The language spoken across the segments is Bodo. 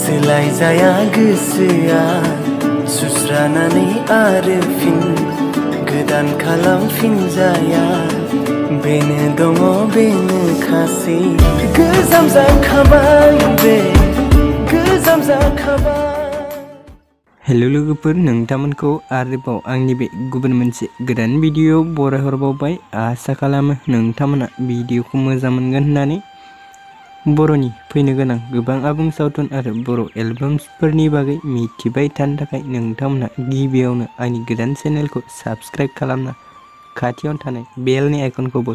सोलाय जाया गोसोआ सुस्रानानै आरो फिन गोदान खालामफिनजाया बेनो दङ बेनो खासै गोजाम जाखाबाय बे गोजाम जाखाबाय। हेलो लोगोफोर, नोंथांमोनखौ आरोबाव आंनि बे गुबुन मोनसे गोदान भिडिअ बरायहरबावबाय। आसा खालामो नोंथांमोना भिडिअखौ मोजां मोनगोन होननानै। बर'नि फैनो गोनां गोबां आबुं सावथुन आरो बर' एलबामफोरनि बागै मिथिबाय थानो थाखाय नोंथांमोना गिबियावनो आंनि गोदान चेनेलखौ साबस्क्राइब खालामना खाथियावनो थानाय बेलनि आइकनखौबो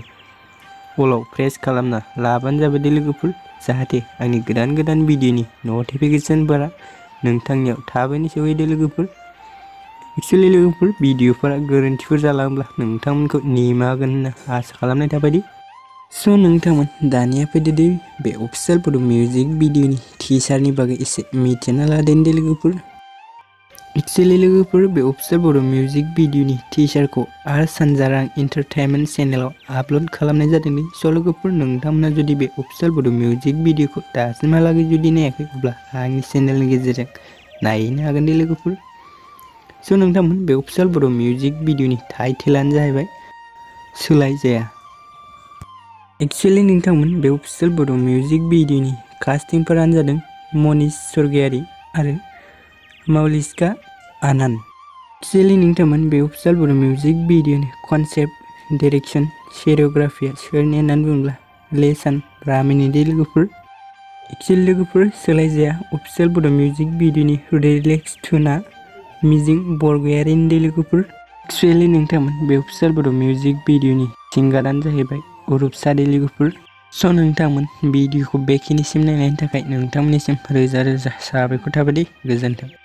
अलाव प्रेस खालामना लाबानो जाबाय लोगोफोर, जाहाथे आंनि गोदान भिडिअनि नटिफिकेशनफोरा नोंथांनियाव थाबैनो सौहैदो लोगोफोर। एक्चुअली लोगोफोर, भिडिअफोरा गोरोन्थिफोर जालांब्ला नोंथांमोनखौ निमाहा होगोन होनना आसा खालामनाय थाबाय। स' नोंथांमोन दानिया फैदो दे बे अफिसियेल बड' मिउजिक भिडिअनि टिजारनि बागै एसे मिथिना लादों दे लोगोफोर। एक्चुअली लोगोफोर, बे अफिसियेल बड' मिउजिक भिडिअनि टिजारखौ आर सानजारां एन्टारटेनमेन्ट चेनेलाव आपल'ड खालामनाय जादों। स' लोगोफोर, नोंथांमोना जुदि बे अफिसियेल बड' मिउजिक भिडिअखौ दासिमहालागै जुदि नायाखै अब्ला आंनि चेनेलनि गेजेरजों नायनो हागोन दे लोगोफोर। स' नोंथांमोन बे अफिसियेल बड' मिउजिक भिडिअनि टाइटेलानो जाहैबाय सोलाय जाया। एक्चुअली नोंथांमोन बे अफिसियेल बड' मिउजिक भिडिअनि कास्टिंफोरानो जादों मनिश सरगियारि आरो माउलिशका आनन्द। एक्चुअली नोंथांमोन बे अफिसियेल बड' मिउजिक भिडिअनि कनसेप्ट, डाइरेक्शन, सिनेमेट'ग्राफिया सोरनि होननानै बुङोब्ला लेसान रामिनि दे लोगोफोर। एक्चुअली लोगोफोर, सोलाय जाया अफिसियेल बड' मिउजिक भिडिअनि लिरिक्स टुनआ मिजिं बरगयारिनि दे लोगोफोर। एक्चुअली नोंथांमोन बे अफिसियेल बड' मिउजिक भिडिअनि सिंगारानो जाहैबाय अरुपसा दे लोगोफोर। स' नोंथांमोन भिडिअखौ बेखिनिसिम नायनायनि थाखाय नोंथांमोननिसिम रोजा रोजा साबायखर थाबाय दे। गोजोन्थों।